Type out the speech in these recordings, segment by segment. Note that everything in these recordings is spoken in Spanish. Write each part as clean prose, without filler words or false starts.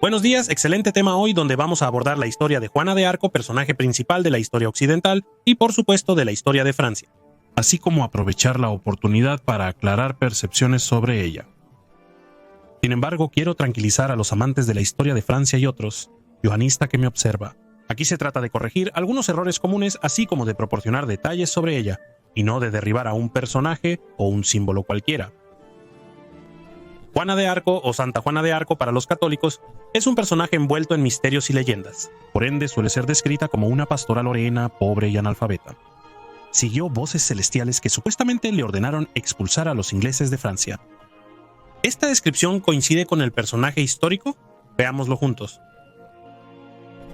Buenos días, excelente tema hoy donde vamos a abordar la historia de Juana de Arco, personaje principal de la historia occidental y por supuesto de la historia de Francia, así como aprovechar la oportunidad para aclarar percepciones sobre ella. Sin embargo, quiero tranquilizar a los amantes de la historia de Francia y otros, johanista que me observa. Aquí se trata de corregir algunos errores comunes así como de proporcionar detalles sobre ella, y no de derribar a un personaje o un símbolo cualquiera. Juana de Arco, o Santa Juana de Arco para los católicos, es un personaje envuelto en misterios y leyendas. Por ende, suele ser descrita como una pastora lorena, pobre y analfabeta. Siguió voces celestiales que supuestamente le ordenaron expulsar a los ingleses de Francia. ¿Esta descripción coincide con el personaje histórico? Veámoslo juntos.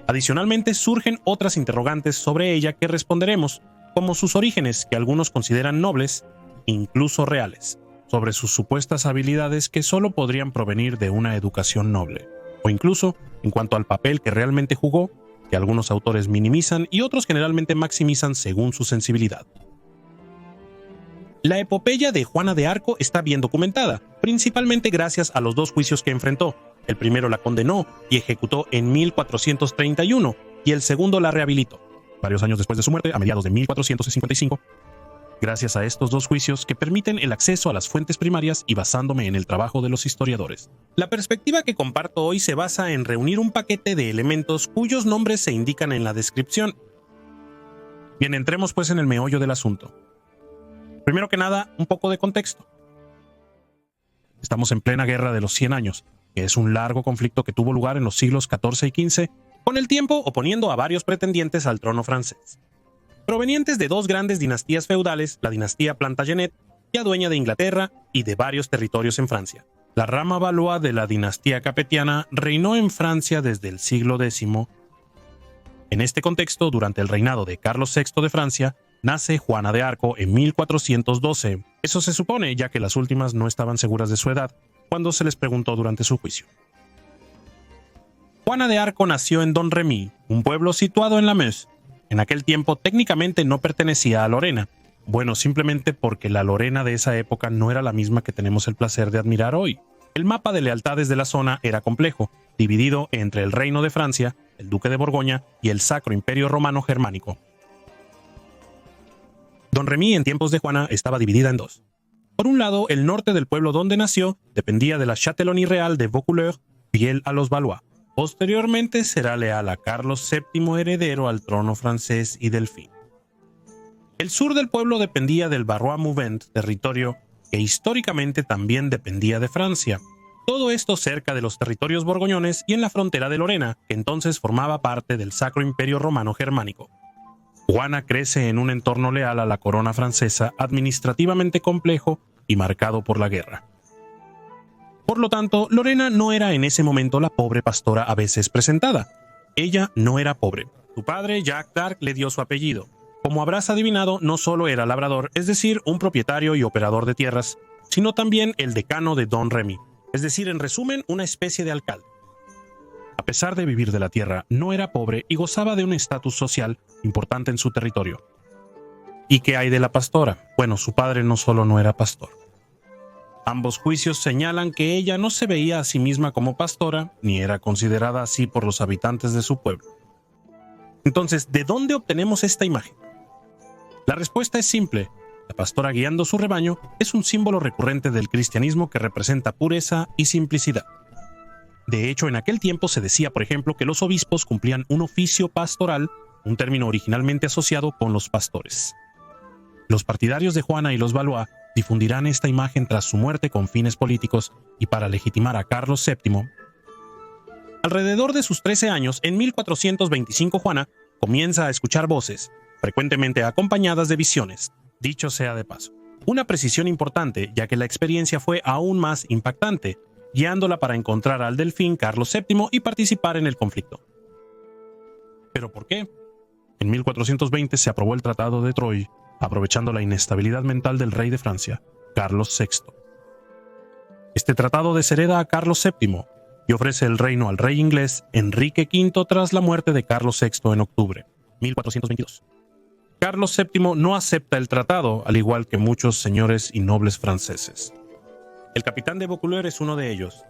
Adicionalmente, surgen otras interrogantes sobre ella que responderemos, como sus orígenes, que algunos consideran nobles, incluso reales, sobre sus supuestas habilidades que solo podrían provenir de una educación noble, o incluso en cuanto al papel que realmente jugó, que algunos autores minimizan y otros generalmente maximizan según su sensibilidad. La epopeya de Juana de Arco está bien documentada, principalmente gracias a los dos juicios que enfrentó. El primero la condenó y ejecutó en 1431, y el segundo la rehabilitó, varios años después de su muerte, a mediados de 1455, gracias a estos dos juicios que permiten el acceso a las fuentes primarias y basándome en el trabajo de los historiadores. La perspectiva que comparto hoy se basa en reunir un paquete de elementos cuyos nombres se indican en la descripción. Bien, entremos pues en el meollo del asunto. Primero que nada, un poco de contexto. Estamos en plena Guerra de los 100 años, que es un largo conflicto que tuvo lugar en los siglos XIV y XV, con el tiempo oponiendo a varios pretendientes al trono francés. Provenientes de dos grandes dinastías feudales, la dinastía Plantagenet, ya dueña de Inglaterra y de varios territorios en Francia. La rama Valois de la dinastía capetiana reinó en Francia desde el siglo X. En este contexto, durante el reinado de Carlos VI de Francia, nace Juana de Arco en 1412. Eso se supone, ya que las últimas no estaban seguras de su edad cuando se les preguntó durante su juicio. Juana de Arco nació en Domremy, un pueblo situado en la Meuse. En aquel tiempo técnicamente no pertenecía a Lorena. Bueno, simplemente porque la Lorena de esa época no era la misma que tenemos el placer de admirar hoy. El mapa de lealtades de la zona era complejo, dividido entre el Reino de Francia, el Duque de Borgoña y el Sacro Imperio Romano Germánico. Domremy en tiempos de Juana estaba dividida en dos. Por un lado, el norte del pueblo donde nació dependía de la Châtellenie real de Vaucouleurs, fiel a los Valois. Posteriormente será leal a Carlos VII, heredero al trono francés y delfín. El sur del pueblo dependía del Barrois-Mouvent, territorio que históricamente también dependía de Francia. Todo esto cerca de los territorios borgoñones y en la frontera de Lorena, que entonces formaba parte del Sacro Imperio Romano Germánico. Juana crece en un entorno leal a la corona francesa, administrativamente complejo y marcado por la guerra. Por lo tanto, Lorena no era en ese momento la pobre pastora a veces presentada. Ella no era pobre. Su padre, Jacques d'Arc, le dio su apellido. Como habrás adivinado, no solo era labrador, es decir, un propietario y operador de tierras, sino también el decano de Domremy, es decir, en resumen, una especie de alcalde. A pesar de vivir de la tierra, no era pobre y gozaba de un estatus social importante en su territorio. ¿Y qué hay de la pastora? Bueno, su padre no solo no era pastor. Ambos juicios señalan que ella no se veía a sí misma como pastora, ni era considerada así por los habitantes de su pueblo. Entonces, ¿de dónde obtenemos esta imagen? La respuesta es simple. La pastora guiando su rebaño es un símbolo recurrente del cristianismo que representa pureza y simplicidad. De hecho, en aquel tiempo se decía, por ejemplo, que los obispos cumplían un oficio pastoral, un término originalmente asociado con los pastores. Los partidarios de Juana y los Valois difundirán esta imagen tras su muerte con fines políticos y para legitimar a Carlos VII. Alrededor de sus 13 años, en 1425, Juana comienza a escuchar voces, frecuentemente acompañadas de visiones, dicho sea de paso. Una precisión importante, ya que la experiencia fue aún más impactante, guiándola para encontrar al delfín Carlos VII y participar en el conflicto. ¿Pero por qué? En 1420 se aprobó el Tratado de Troyes, aprovechando la inestabilidad mental del rey de Francia, Carlos VI. Este tratado deshereda a Carlos VII y ofrece el reino al rey inglés Enrique V tras la muerte de Carlos VI en octubre, 1422. Carlos VII no acepta el tratado, al igual que muchos señores y nobles franceses. El capitán de Vaucouleurs es uno de ellos.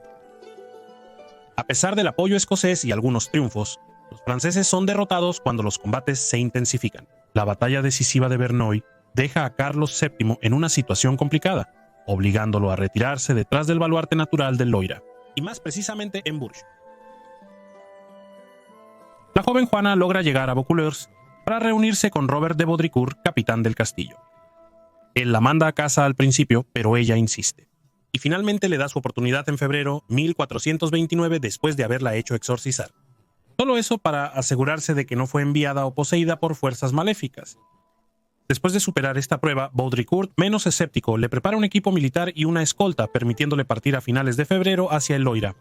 A pesar del apoyo escocés y algunos triunfos, los franceses son derrotados cuando los combates se intensifican. La batalla decisiva de Verneuil deja a Carlos VII en una situación complicada, obligándolo a retirarse detrás del baluarte natural del Loira, y más precisamente en Bourges. La joven Juana logra llegar a Vaucouleurs para reunirse con Robert de Baudricourt, capitán del castillo. Él la manda a casa al principio, pero ella insiste, y finalmente le da su oportunidad en febrero 1429 después de haberla hecho exorcizar. Solo eso para asegurarse de que no fue enviada o poseída por fuerzas maléficas. Después de superar esta prueba, Baudricourt, menos escéptico, le prepara un equipo militar y una escolta, permitiéndole partir a finales de febrero hacia el Loira.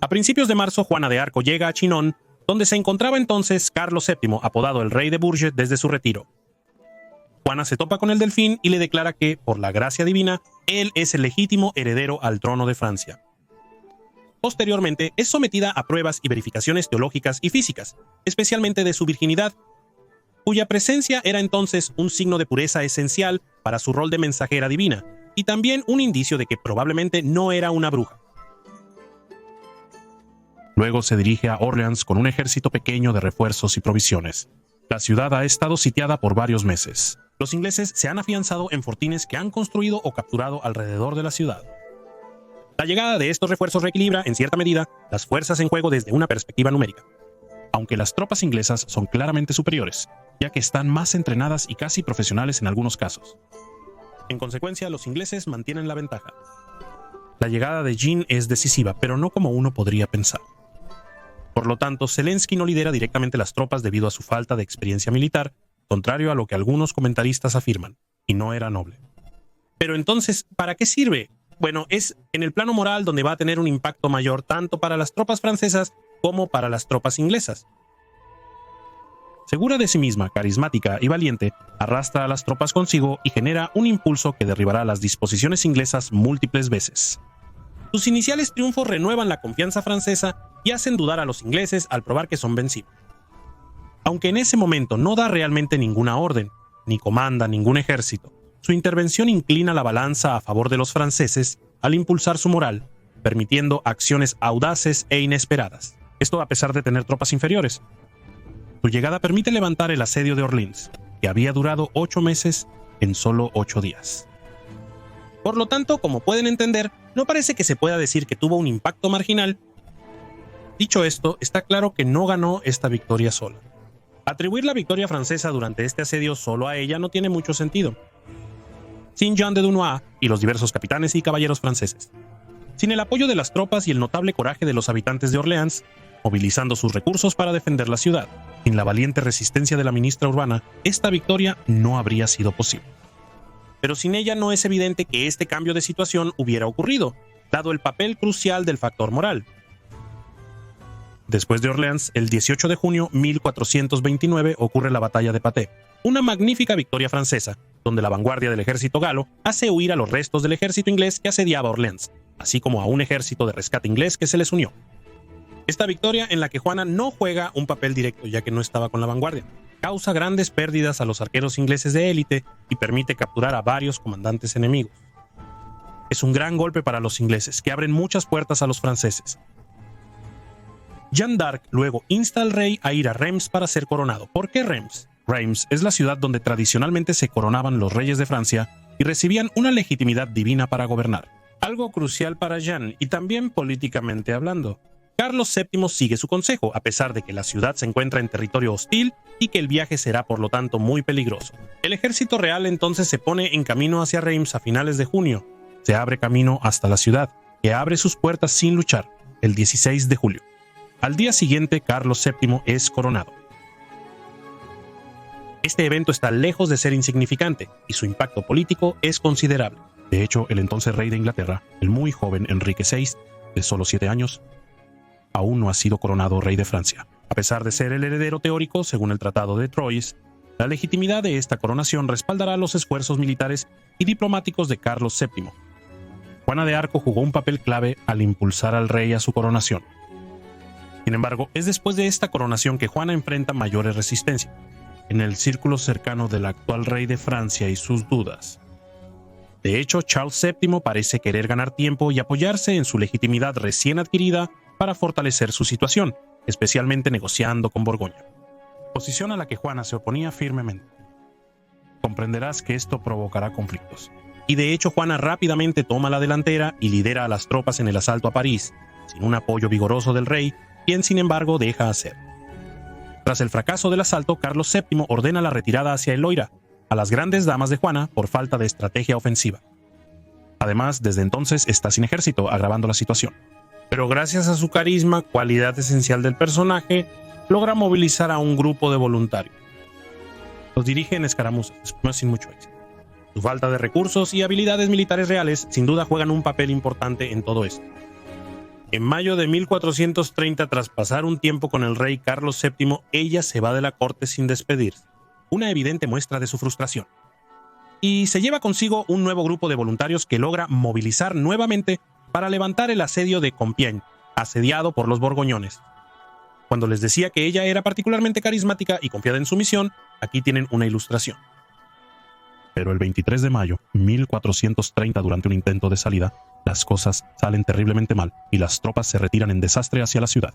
A principios de marzo, Juana de Arco llega a Chinon, donde se encontraba entonces Carlos VII, apodado el Rey de Bourges, desde su retiro. Juana se topa con el delfín y le declara que, por la gracia divina, él es el legítimo heredero al trono de Francia. Posteriormente, es sometida a pruebas y verificaciones teológicas y físicas, especialmente de su virginidad, cuya presencia era entonces un signo de pureza esencial para su rol de mensajera divina, y también un indicio de que probablemente no era una bruja. Luego se dirige a Orleans con un ejército pequeño de refuerzos y provisiones. La ciudad ha estado sitiada por varios meses. Los ingleses se han afianzado en fortines que han construido o capturado alrededor de la ciudad. La llegada de estos refuerzos reequilibra, en cierta medida, las fuerzas en juego desde una perspectiva numérica. Aunque las tropas inglesas son claramente superiores, ya que están más entrenadas y casi profesionales en algunos casos. En consecuencia, los ingleses mantienen la ventaja. La llegada de Jean es decisiva, pero no como uno podría pensar. Por lo tanto, Zelensky no lidera directamente las tropas debido a su falta de experiencia militar, contrario a lo que algunos comentaristas afirman, y no era noble. Pero entonces, ¿para qué sirve? Bueno, es en el plano moral donde va a tener un impacto mayor tanto para las tropas francesas como para las tropas inglesas. Segura de sí misma, carismática y valiente, arrastra a las tropas consigo y genera un impulso que derribará las disposiciones inglesas múltiples veces. Sus iniciales triunfos renuevan la confianza francesa y hacen dudar a los ingleses al probar que son vencibles. Aunque en ese momento no da realmente ninguna orden, ni comanda ningún ejército, su intervención inclina la balanza a favor de los franceses al impulsar su moral, permitiendo acciones audaces e inesperadas. Esto a pesar de tener tropas inferiores. Su llegada permite levantar el asedio de Orleans, que había durado 8 meses en solo 8 días. Por lo tanto, como pueden entender, no parece que se pueda decir que tuvo un impacto marginal. Dicho esto, está claro que no ganó esta victoria sola. Atribuir la victoria francesa durante este asedio solo a ella no tiene mucho sentido. Sin Jean de Dunois y los diversos capitanes y caballeros franceses. Sin el apoyo de las tropas y el notable coraje de los habitantes de Orleans, movilizando sus recursos para defender la ciudad. Sin la valiente resistencia de la ministra urbana, esta victoria no habría sido posible. Pero sin ella no es evidente que este cambio de situación hubiera ocurrido, dado el papel crucial del factor moral. Después de Orleans, el 18 de junio 1429 ocurre la batalla de Patay, una magnífica victoria francesa, donde la vanguardia del ejército galo hace huir a los restos del ejército inglés que asediaba Orleans, así como a un ejército de rescate inglés que se les unió. Esta victoria, en la que Juana no juega un papel directo ya que no estaba con la vanguardia, causa grandes pérdidas a los arqueros ingleses de élite y permite capturar a varios comandantes enemigos. Es un gran golpe para los ingleses, que abren muchas puertas a los franceses. Jeanne d'Arc luego insta al rey a ir a Reims para ser coronado. ¿Por qué Reims? Reims es la ciudad donde tradicionalmente se coronaban los reyes de Francia y recibían una legitimidad divina para gobernar. Algo crucial para Jeanne y también políticamente hablando. Carlos VII sigue su consejo, a pesar de que la ciudad se encuentra en territorio hostil y que el viaje será por lo tanto muy peligroso. El ejército real entonces se pone en camino hacia Reims a finales de junio. Se abre camino hasta la ciudad, que abre sus puertas sin luchar, el 16 de julio. Al día siguiente, Carlos VII es coronado. Este evento está lejos de ser insignificante y su impacto político es considerable. De hecho, el entonces rey de Inglaterra, el muy joven Enrique VI, de solo 7 años, aún no ha sido coronado rey de Francia. A pesar de ser el heredero teórico, según el Tratado de Troyes, la legitimidad de esta coronación respaldará los esfuerzos militares y diplomáticos de Carlos VII. Juana de Arco jugó un papel clave al impulsar al rey a su coronación. Sin embargo, es después de esta coronación que Juana enfrenta mayores resistencias, en el círculo cercano del actual rey de Francia y sus dudas. De hecho, Charles VII parece querer ganar tiempo y apoyarse en su legitimidad recién adquirida para fortalecer su situación, especialmente negociando con Borgoña, posición a la que Juana se oponía firmemente. Comprenderás que esto provocará conflictos. Y de hecho Juana rápidamente toma la delantera y lidera a las tropas en el asalto a París, sin un apoyo vigoroso del rey, quien sin embargo deja hacer. Tras el fracaso del asalto, Carlos VII ordena la retirada hacia el Loira, a las grandes damas de Juana por falta de estrategia ofensiva. Además, desde entonces está sin ejército, agravando la situación. Pero gracias a su carisma, cualidad esencial del personaje, logra movilizar a un grupo de voluntarios. Los dirige en escaramuzas, no sin mucho éxito. Su falta de recursos y habilidades militares reales sin duda juegan un papel importante en todo esto. En mayo de 1430, tras pasar un tiempo con el rey Carlos VII, ella se va de la corte sin despedirse, una evidente muestra de su frustración. Y se lleva consigo un nuevo grupo de voluntarios que logra movilizar nuevamente para levantar el asedio de Compiègne, asediado por los borgoñones. Cuando les decía que ella era particularmente carismática y confiada en su misión, aquí tienen una ilustración. Pero el 23 de mayo, 1430, durante un intento de salida, las cosas salen terriblemente mal y las tropas se retiran en desastre hacia la ciudad.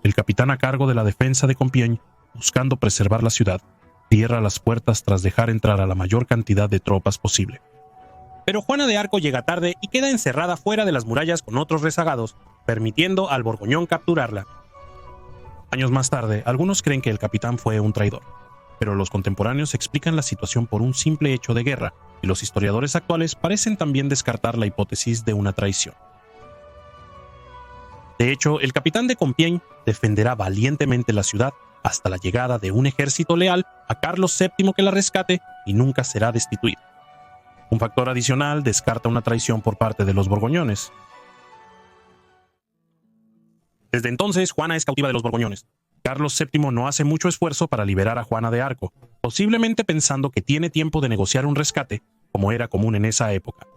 El capitán a cargo de la defensa de Compiègne, buscando preservar la ciudad, cierra las puertas tras dejar entrar a la mayor cantidad de tropas posible. Pero Juana de Arco llega tarde y queda encerrada fuera de las murallas con otros rezagados, permitiendo al Borgoñón capturarla. Años más tarde, algunos creen que el capitán fue un traidor, pero los contemporáneos explican la situación por un simple hecho de guerra, y los historiadores actuales parecen también descartar la hipótesis de una traición. De hecho, el capitán de Compiègne defenderá valientemente la ciudad hasta la llegada de un ejército leal a Carlos VII que la rescate y nunca será destituido. Un factor adicional descarta una traición por parte de los borgoñones. Desde entonces, Juana es cautiva de los borgoñones. Carlos VII no hace mucho esfuerzo para liberar a Juana de Arco, posiblemente pensando que tiene tiempo de negociar un rescate, como era común en esa época.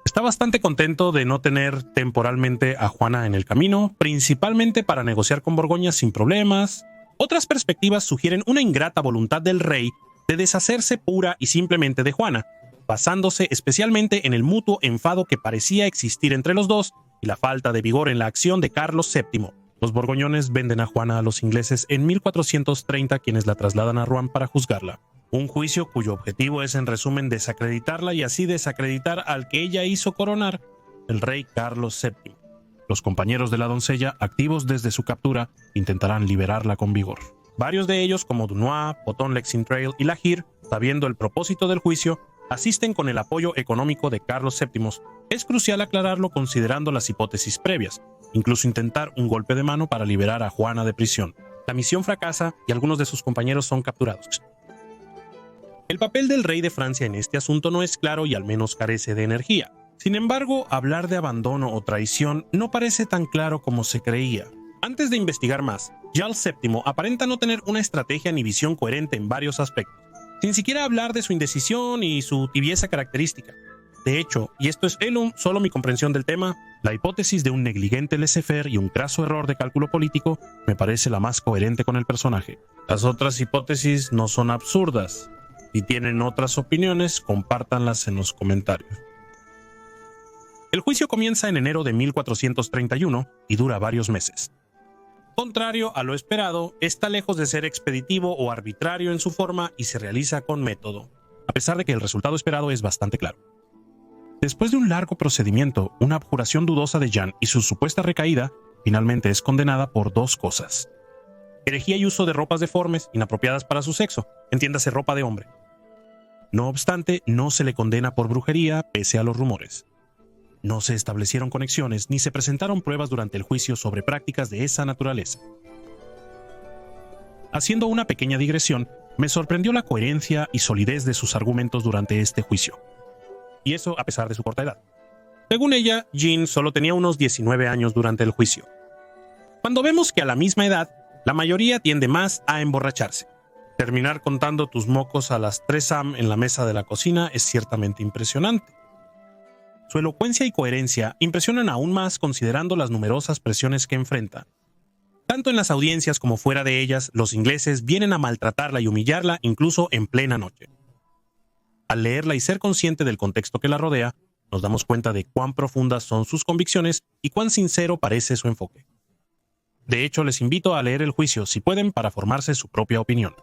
Está bastante contento de no tener temporalmente a Juana en el camino, principalmente para negociar con Borgoña sin problemas. Otras perspectivas sugieren una ingrata voluntad del rey de deshacerse pura y simplemente de Juana, basándose especialmente en el mutuo enfado que parecía existir entre los dos y la falta de vigor en la acción de Carlos VII. Los borgoñones venden a Juana a los ingleses en 1430, quienes la trasladan a Rouen para juzgarla. Un juicio cuyo objetivo es en resumen desacreditarla y así desacreditar al que ella hizo coronar, el rey Carlos VII. Los compañeros de la doncella, activos desde su captura, intentarán liberarla con vigor. Varios de ellos, como Dunois, Poton-l'Exintrail y La Hire, sabiendo el propósito del juicio, asisten con el apoyo económico de Carlos VII. Es crucial aclararlo considerando las hipótesis previas, incluso intentar un golpe de mano para liberar a Juana de prisión. La misión fracasa y algunos de sus compañeros son capturados. El papel del rey de Francia en este asunto no es claro y al menos carece de energía. Sin embargo, hablar de abandono o traición no parece tan claro como se creía. Antes de investigar más, Charles VII aparenta no tener una estrategia ni visión coherente en varios aspectos, sin siquiera hablar de su indecisión y su tibieza característica. De hecho, y esto es solo mi comprensión del tema, la hipótesis de un negligente laissez-faire y un craso error de cálculo político me parece la más coherente con el personaje. Las otras hipótesis no son absurdas. Si tienen otras opiniones, compártanlas en los comentarios. El juicio comienza en enero de 1431 y dura varios meses. Contrario a lo esperado, está lejos de ser expeditivo o arbitrario en su forma y se realiza con método, a pesar de que el resultado esperado es bastante claro. Después de un largo procedimiento, una abjuración dudosa de Jeanne y su supuesta recaída, finalmente es condenada por dos cosas: herejía y uso de ropas deformes, inapropiadas para su sexo, entiéndase ropa de hombre. No obstante, no se le condena por brujería, pese a los rumores. No se establecieron conexiones ni se presentaron pruebas durante el juicio sobre prácticas de esa naturaleza. Haciendo una pequeña digresión, me sorprendió la coherencia y solidez de sus argumentos durante este juicio. Y eso a pesar de su corta edad. Según ella, Jean solo tenía unos 19 años durante el juicio. Cuando vemos que a la misma edad, la mayoría tiende más a emborracharse. Terminar contando tus mocos a las 3 am en la mesa de la cocina es ciertamente impresionante. Su elocuencia y coherencia impresionan aún más considerando las numerosas presiones que enfrenta. Tanto en las audiencias como fuera de ellas, los ingleses vienen a maltratarla y humillarla incluso en plena noche. Al leerla y ser consciente del contexto que la rodea, nos damos cuenta de cuán profundas son sus convicciones y cuán sincero parece su enfoque. De hecho, les invito a leer el juicio si pueden para formarse su propia opinión.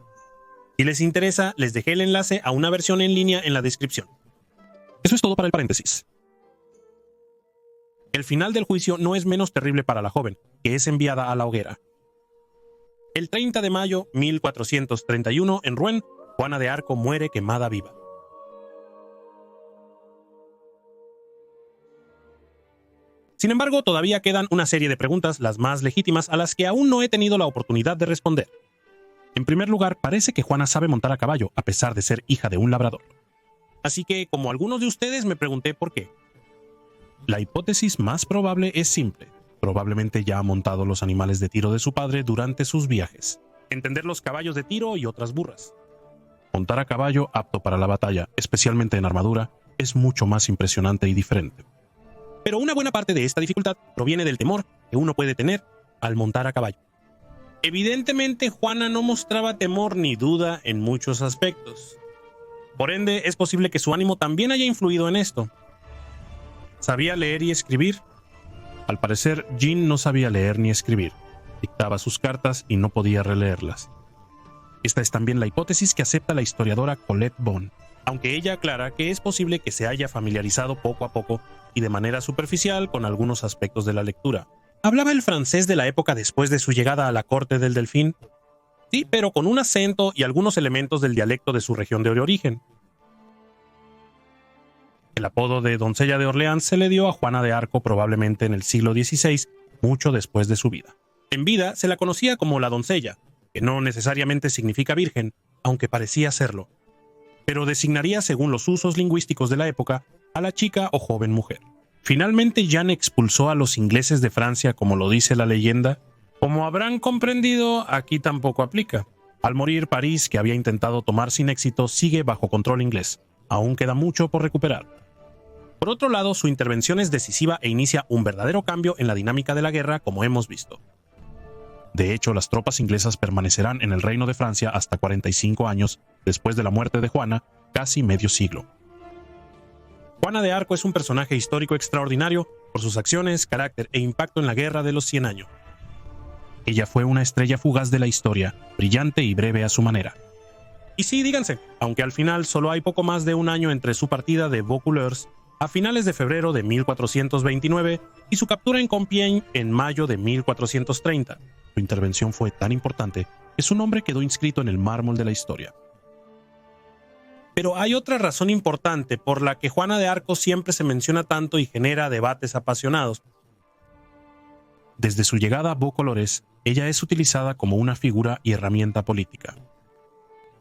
Si les interesa, les dejé el enlace a una versión en línea en la descripción. Eso es todo para el paréntesis. El final del juicio no es menos terrible para la joven, que es enviada a la hoguera. El 30 de mayo 1431, en Rouen, Juana de Arco muere quemada viva. Sin embargo, todavía quedan una serie de preguntas, las más legítimas, a las que aún no he tenido la oportunidad de responder. En primer lugar, parece que Juana sabe montar a caballo, a pesar de ser hija de un labrador. Así que, como algunos de ustedes, me pregunté por qué. La hipótesis más probable es simple. Probablemente ya ha montado los animales de tiro de su padre durante sus viajes. Entender los caballos de tiro y otras burras. Montar a caballo apto para la batalla, especialmente en armadura, es mucho más impresionante y diferente. Pero una buena parte de esta dificultad proviene del temor que uno puede tener al montar a caballo. Evidentemente, Juana no mostraba temor ni duda en muchos aspectos. Por ende, es posible que su ánimo también haya influido en esto. ¿Sabía leer y escribir? Al parecer, Jean no sabía leer ni escribir. Dictaba sus cartas y no podía releerlas. Esta es también la hipótesis que acepta la historiadora Colette Bon, aunque ella aclara que es posible que se haya familiarizado poco a poco y de manera superficial con algunos aspectos de la lectura. ¿Hablaba el francés de la época después de su llegada a la corte del Delfín? Sí, pero con un acento y algunos elementos del dialecto de su región de origen. El apodo de doncella de Orleans se le dio a Juana de Arco probablemente en el siglo XVI, mucho después de su vida. En vida se la conocía como la doncella, que no necesariamente significa virgen, aunque parecía serlo, pero designaría, según los usos lingüísticos de la época, a la chica o joven mujer. Finalmente, Jeanne expulsó a los ingleses de Francia, como lo dice la leyenda. Como habrán comprendido, aquí tampoco aplica. Al morir, París, que había intentado tomar sin éxito, sigue bajo control inglés. Aún queda mucho por recuperar. Por otro lado, su intervención es decisiva e inicia un verdadero cambio en la dinámica de la guerra, como hemos visto. De hecho, las tropas inglesas permanecerán en el Reino de Francia hasta 45 años después de la muerte de Juana, casi medio siglo. Juana de Arco es un personaje histórico extraordinario por sus acciones, carácter e impacto en la Guerra de los 100 años. Ella fue una estrella fugaz de la historia, brillante y breve a su manera. Y sí, díganse, aunque al final solo hay poco más de un año entre su partida de Vaucouleurs a finales de febrero de 1429 y su captura en Compiègne en mayo de 1430. Su intervención fue tan importante que su nombre quedó inscrito en el mármol de la historia. Pero hay otra razón importante por la que Juana de Arco siempre se menciona tanto y genera debates apasionados. Desde su llegada a Vaucouleurs, ella es utilizada como una figura y herramienta política.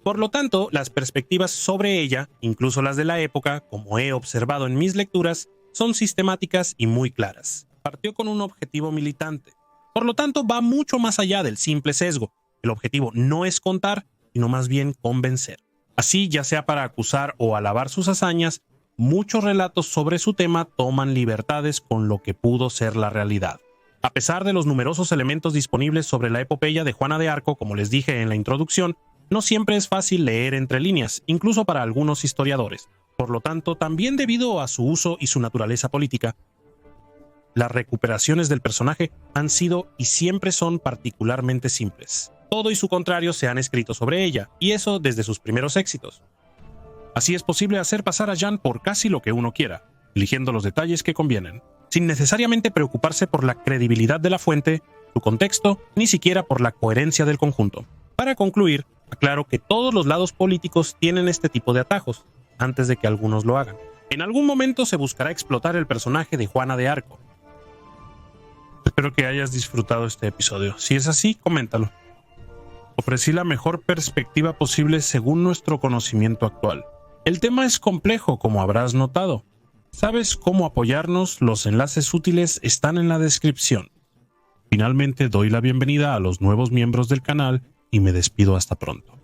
Por lo tanto, las perspectivas sobre ella, incluso las de la época, como he observado en mis lecturas, son sistemáticas y muy claras. Partió con un objetivo militante. Por lo tanto, va mucho más allá del simple sesgo. El objetivo no es contar, sino más bien convencer. Así, ya sea para acusar o alabar sus hazañas, muchos relatos sobre su tema toman libertades con lo que pudo ser la realidad. A pesar de los numerosos elementos disponibles sobre la epopeya de Juana de Arco, como les dije en la introducción, no siempre es fácil leer entre líneas, incluso para algunos historiadores. Por lo tanto, también debido a su uso y su naturaleza política, las recuperaciones del personaje han sido y siempre son particularmente simples. Todo y su contrario se han escrito sobre ella, y eso desde sus primeros éxitos. Así es posible hacer pasar a Jeanne por casi lo que uno quiera, eligiendo los detalles que convienen, sin necesariamente preocuparse por la credibilidad de la fuente, su contexto, ni siquiera por la coherencia del conjunto. Para concluir, aclaro que todos los lados políticos tienen este tipo de atajos, antes de que algunos lo hagan. En algún momento se buscará explotar el personaje de Juana de Arco. Espero que hayas disfrutado este episodio. Si es así, coméntalo. Ofrecí la mejor perspectiva posible según nuestro conocimiento actual. El tema es complejo, como habrás notado. ¿Sabes cómo apoyarnos? Los enlaces útiles están en la descripción. Finalmente doy la bienvenida a los nuevos miembros del canal y me despido hasta pronto.